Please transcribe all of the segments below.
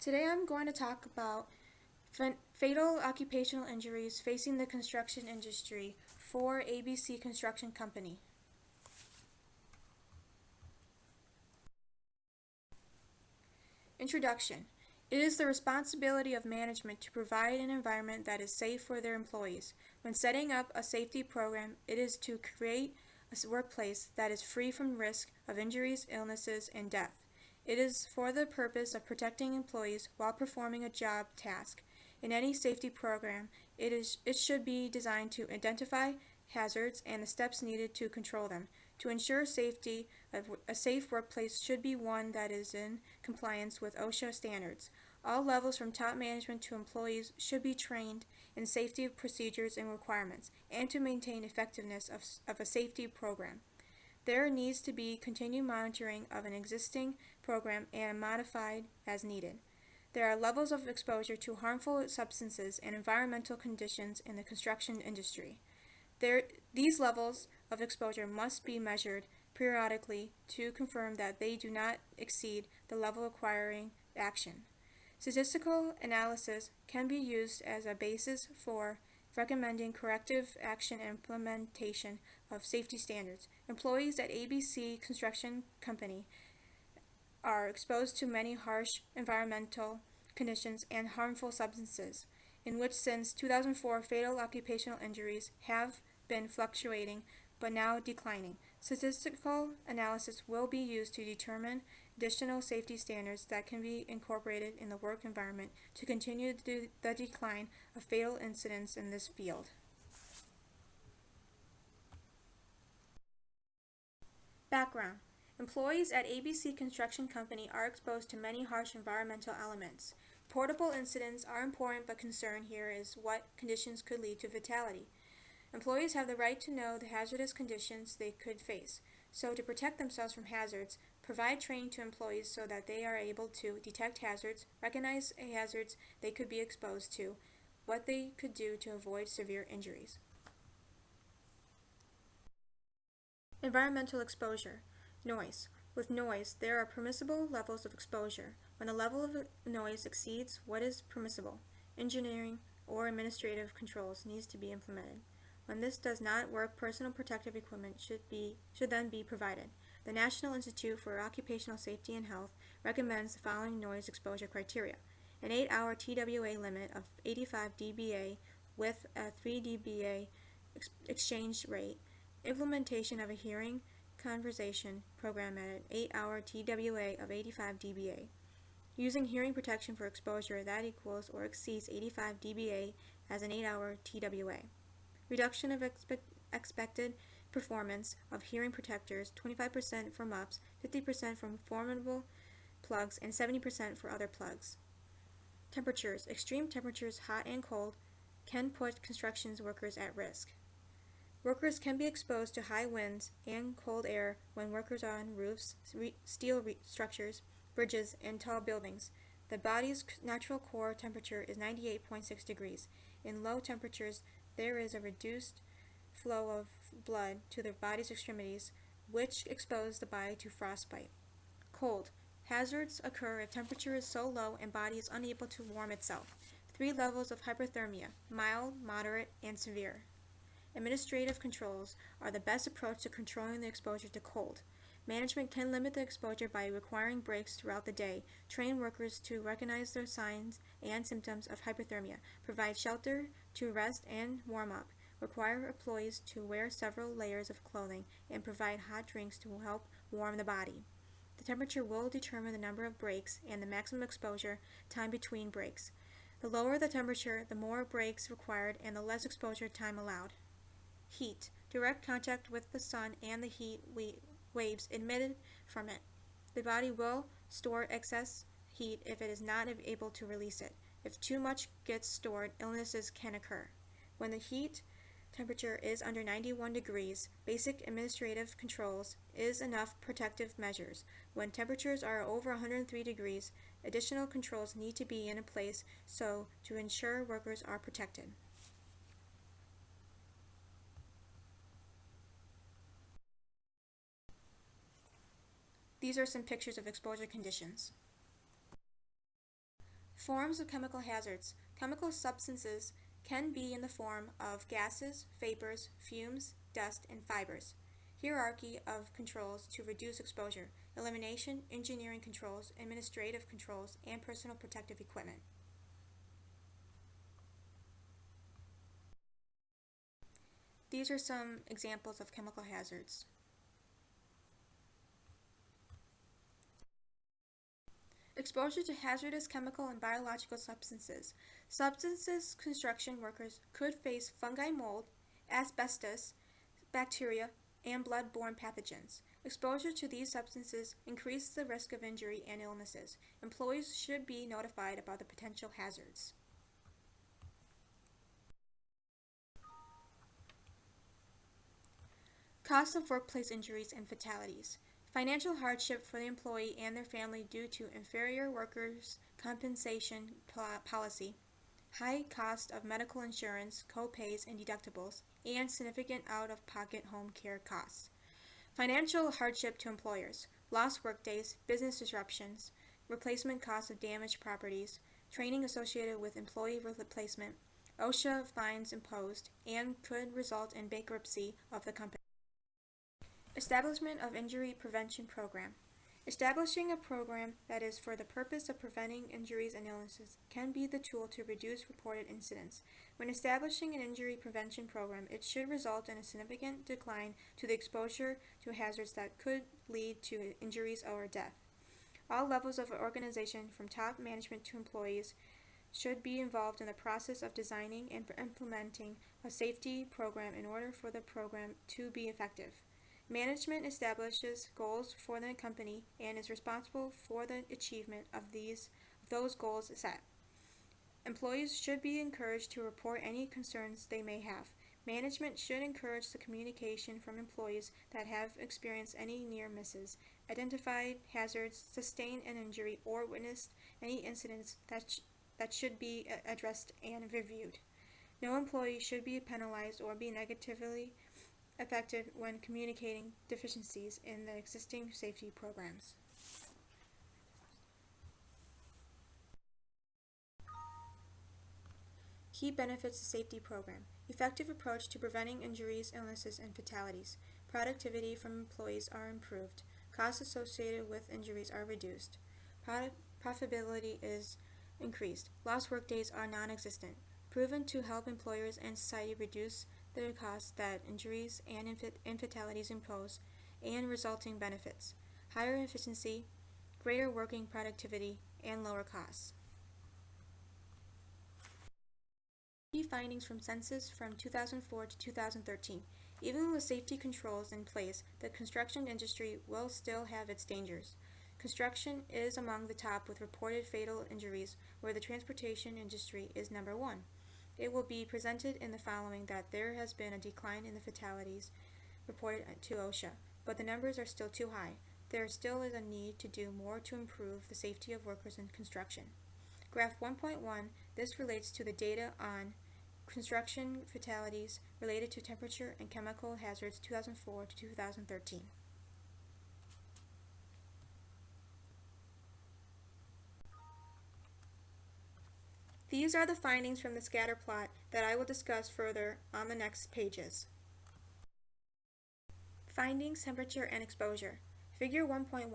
Today I'm going to talk about fatal occupational injuries facing the construction industry for ABC Construction Company. Introduction. It is the responsibility of management to provide an environment that is safe for their employees. When setting up a safety program, it is to create a workplace that is free from risk of injuries, illnesses, and death. It is for the purpose of protecting employees while performing a job task. In any safety program, it should be designed to identify hazards and the steps needed to control them. To ensure safety, a safe workplace should be one that is in compliance with OSHA standards. All levels from top management to employees should be trained in safety procedures and requirements, and to maintain effectiveness of a safety program. There needs to be continued monitoring of an existing program and modified as needed. There are levels of exposure to harmful substances and environmental conditions in the construction industry. These levels of exposure must be measured periodically to confirm that they do not exceed the level requiring action. Statistical analysis can be used as a basis for recommending corrective action and implementation of safety standards. Employees at ABC Construction Company are exposed to many harsh environmental conditions and harmful substances, in which since 2004 fatal occupational injuries have been fluctuating but now declining. Statistical analysis will be used to determine additional safety standards that can be incorporated in the work environment to continue the decline of fatal incidents in this field. Background. Employees at ABC Construction Company are exposed to many harsh environmental elements. Reportable incidents are important, but concern here is what conditions could lead to fatality. Employees have the right to know the hazardous conditions they could face. So to protect themselves from hazards, provide training to employees so that they are able to detect hazards, recognize hazards they could be exposed to, what they could do to avoid severe injuries. Environmental exposure. Noise. With noise, there are permissible levels of exposure. When the level of noise exceeds what is permissible, engineering or administrative controls needs to be implemented. When this does not work, personal protective equipment should then be provided. The National Institute for Occupational Safety and Health recommends the following noise exposure criteria: an 8-hour TWA limit of 85 dBA with a 3 dBA exchange rate, implementation of a hearing conversation program at an 8-hour TWA of 85 dBA, using hearing protection for exposure that equals or exceeds 85 dBA as an 8-hour TWA. Reduction of expected performance of hearing protectors, 25% for MUPs, 50% from formable plugs, and 70% for other plugs. Temperatures. Extreme temperatures, hot and cold, can put construction workers at risk. Workers can be exposed to high winds and cold air when workers are on roofs, steel structures, bridges, and tall buildings. The body's natural core temperature is 98.6 degrees. In low temperatures, there is a reduced flow of blood to the body's extremities, which expose the body to frostbite. Cold. Hazards occur if temperature is so low and body is unable to warm itself. 3 levels of hypothermia: mild, moderate, and severe. Administrative controls are the best approach to controlling the exposure to cold. Management can limit the exposure by requiring breaks throughout the day, train workers to recognize their signs and symptoms of hypothermia, provide shelter to rest and warm up, require employees to wear several layers of clothing, and provide hot drinks to help warm the body. The temperature will determine the number of breaks and the maximum exposure time between breaks. The lower the temperature, the more breaks required and the less exposure time allowed. Heat. Direct contact with the sun and the heat waves emitted from it. The body will store excess heat if it is not able to release it. If too much gets stored, illnesses can occur. When the heat temperature is under 91 degrees, basic administrative controls is enough protective measures. When temperatures are over 103 degrees, additional controls need to be in place so to ensure workers are protected. These are some pictures of exposure conditions. Forms of chemical hazards. Chemical substances can be in the form of gases, vapors, fumes, dust, and fibers. Hierarchy of controls to reduce exposure. Elimination, engineering controls, administrative controls, and personal protective equipment. These are some examples of chemical hazards. Exposure to hazardous chemical and biological substances. Substances construction workers could face fungi, mold, asbestos, bacteria, and blood-borne pathogens. Exposure to these substances increases the risk of injury and illnesses. Employees should be notified about the potential hazards. Costs of workplace injuries and fatalities. Financial hardship for the employee and their family due to inferior workers' compensation policy, high cost of medical insurance, co-pays and deductibles, and significant out-of-pocket home care costs. Financial hardship to employers, lost workdays, business disruptions, replacement costs of damaged properties, training associated with employee replacement, OSHA fines imposed, and could result in bankruptcy of the company. Establishment of Injury Prevention Program. Establishing a program that is for the purpose of preventing injuries and illnesses can be the tool to reduce reported incidents. When establishing an injury prevention program, it should result in a significant decline to the exposure to hazards that could lead to injuries or death. All levels of an organization, from top management to employees, should be involved in the process of designing and implementing a safety program in order for the program to be effective. Management establishes goals for the company and is responsible for the achievement of those goals set. Employees should be encouraged to report any concerns they may have. Management should encourage the communication from employees that have experienced any near misses, identified hazards, sustained an injury, or witnessed any incidents that should be addressed and reviewed. No employee should be penalized or be negatively affected when communicating deficiencies in the existing safety programs. Key benefits of safety program. Effective approach to preventing injuries, illnesses, and fatalities. Productivity from employees are improved. Costs associated with injuries are reduced. Profitability is increased. Lost workdays are non-existent. Proven to help employers and society reduce the costs that injuries and fatalities impose, and resulting benefits. Higher efficiency, greater working productivity, and lower costs. Key findings from census from 2004 to 2013. Even with safety controls in place, the construction industry will still have its dangers. Construction is among the top with reported fatal injuries, where the transportation industry is number one. It will be presented in the following that there has been a decline in the fatalities reported to OSHA, but the numbers are still too high. There still is a need to do more to improve the safety of workers in construction. Graph 1.1, this relates to the data on construction fatalities related to temperature and chemical hazards 2004 to 2013. These are the findings from the scatter plot that I will discuss further on the next pages. Findings, temperature, and exposure. Figure 1.1,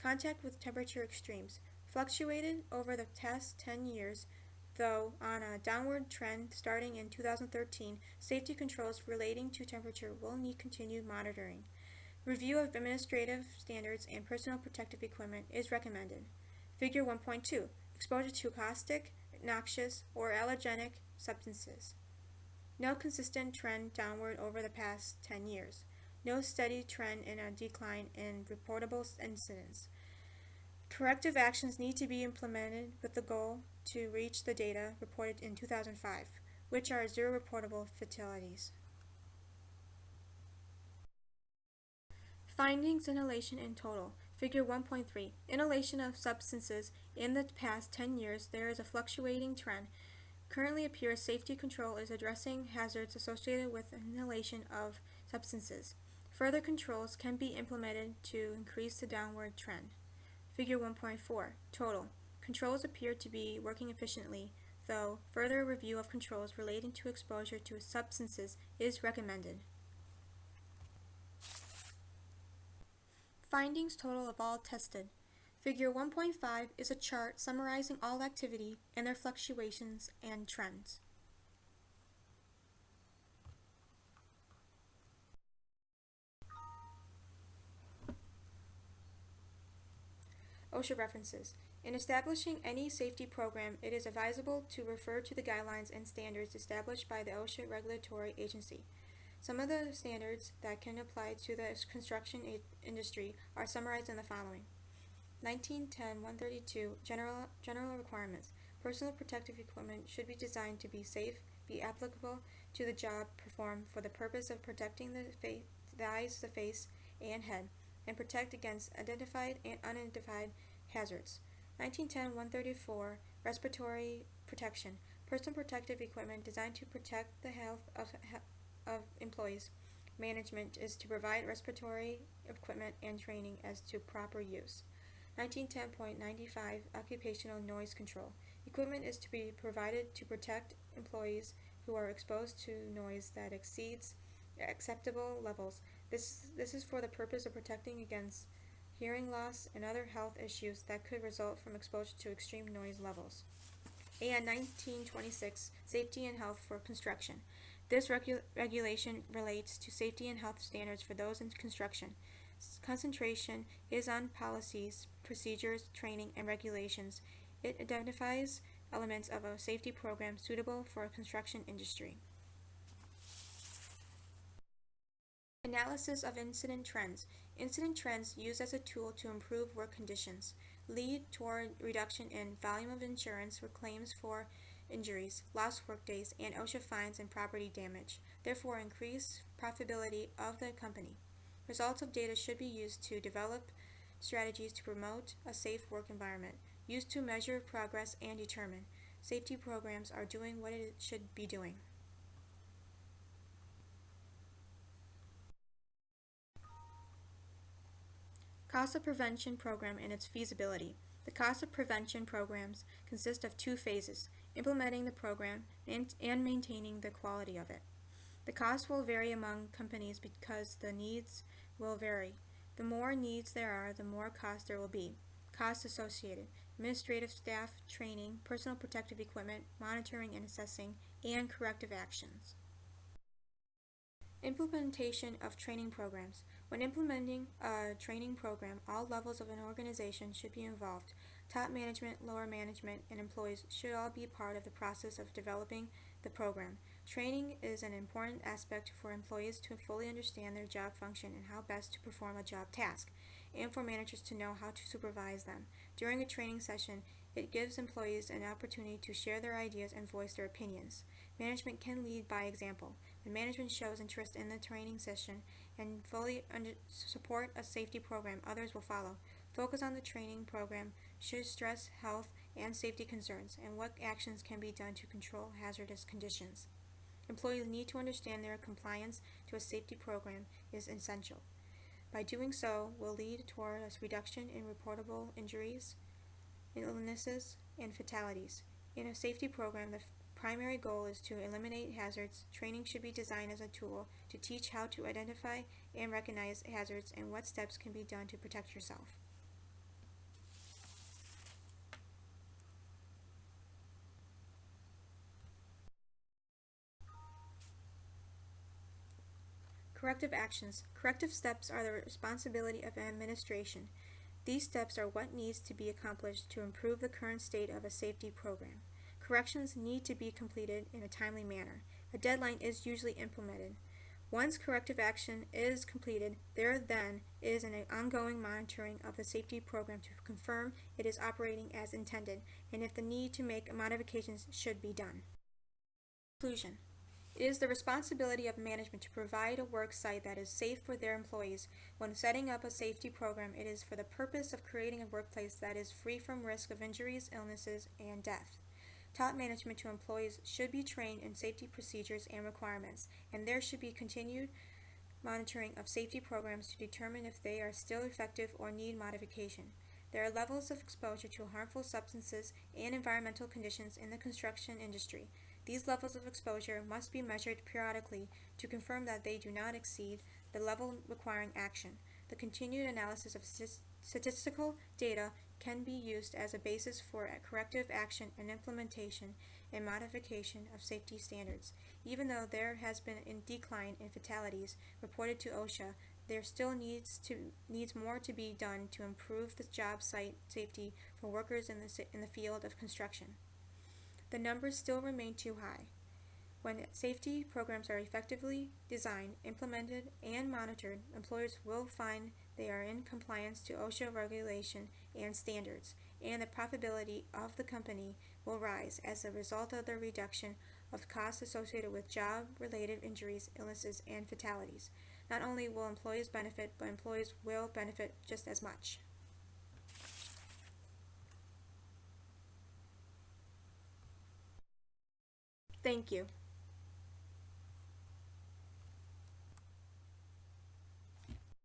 contact with temperature extremes. Fluctuated over the past 10 years, though on a downward trend starting in 2013, safety controls relating to temperature will need continued monitoring. Review of administrative standards and personal protective equipment is recommended. Figure 1.2, exposure to caustic, noxious, or allergenic substances. No consistent trend downward over the past 10 years. No steady trend in a decline in reportable incidents. Corrective actions need to be implemented with the goal to reach the data reported in 2005, which are 0 reportable fatalities. Findings, inhalation in total. Figure 1.3. Inhalation of substances in the past 10 years, there is a fluctuating trend. Currently appears safety control is addressing hazards associated with inhalation of substances. Further controls can be implemented to increase the downward trend. Figure 1.4. Total. Controls appear to be working efficiently, though further review of controls relating to exposure to substances is recommended. Findings total of all tested. Figure 1.5 is a chart summarizing all activity and their fluctuations and trends. OSHA references. In establishing any safety program, it is advisable to refer to the guidelines and standards established by the OSHA regulatory agency. Some of the standards that can apply to the construction industry are summarized in the following. 1910-132 General Requirements. Personal protective equipment should be designed to be safe, be applicable to the job performed for the purpose of protecting the eyes, the face, and head, and protect against identified and unidentified hazards. 1910-134 Respiratory Protection. Personal protective equipment designed to protect the health of employees. Management is to provide respiratory equipment and training as to proper use. 1910.95 Occupational Noise Control. Equipment is to be provided to protect employees who are exposed to noise that exceeds acceptable levels. This is for the purpose of protecting against hearing loss and other health issues that could result from exposure to extreme noise levels. And 1926 Safety and Health for Construction. This regulation relates to safety and health standards for those in construction. Concentration is on policies, procedures, training, and regulations. It identifies elements of a safety program suitable for a construction industry. Analysis of incident trends. Incident trends used as a tool to improve work conditions lead toward reduction in volume of insurance for claims for injuries, lost workdays, and OSHA fines and property damage, therefore increase profitability of the company. Results of data should be used to develop strategies to promote a safe work environment, used to measure progress and determine safety programs are doing what it should be doing. Cost of prevention program and its feasibility. The cost of prevention programs consist of two phases: implementing the program and maintaining the quality of it. The cost will vary among companies because the needs will vary. The more needs there are, the more cost there will be. Costs associated: administrative staff, training, personal protective equipment, monitoring and assessing, and corrective actions. Implementation of training programs. When implementing a training program, all levels of an organization should be involved. Top management, lower management, and employees should all be part of the process of developing the program. Training is an important aspect for employees to fully understand their job function and how best to perform a job task, and for managers to know how to supervise them. During a training session, it gives employees an opportunity to share their ideas and voice their opinions. Management can lead by example. When management shows interest in the training session and fully support a safety program, others will follow. Focus on the training program should stress health and safety concerns and what actions can be done to control hazardous conditions. Employees need to understand their compliance to a safety program is essential. By doing so, will lead toward a reduction in reportable injuries, illnesses, and fatalities. In a safety program, the primary goal is to eliminate hazards. Training should be designed as a tool to teach how to identify and recognize hazards and what steps can be done to protect yourself. Corrective actions. Corrective steps are the responsibility of administration. These steps are what needs to be accomplished to improve the current state of a safety program. Corrections need to be completed in a timely manner. A deadline is usually implemented. Once corrective action is completed, there then is an ongoing monitoring of the safety program to confirm it is operating as intended, and if the need to make modifications should be done. Conclusion. It is the responsibility of management to provide a work site that is safe for their employees. When setting up a safety program, it is for the purpose of creating a workplace that is free from risk of injuries, illnesses, and death. Top management to employees should be trained in safety procedures and requirements, and there should be continued monitoring of safety programs to determine if they are still effective or need modification. There are levels of exposure to harmful substances and environmental conditions in the construction industry. These levels of exposure must be measured periodically to confirm that they do not exceed the level requiring action. The continued analysis of statistical data can be used as a basis for corrective action and implementation and modification of safety standards. Even though there has been a decline in fatalities reported to OSHA, there still needs more to be done to improve the job site safety for workers in the field of construction. The numbers still remain too high. When safety programs are effectively designed, implemented, and monitored, employers will find they are in compliance to OSHA regulation and standards, and the profitability of the company will rise as a result of the reduction of costs associated with job-related injuries, illnesses, and fatalities. Not only will employees benefit, but employees will benefit just as much. Thank you.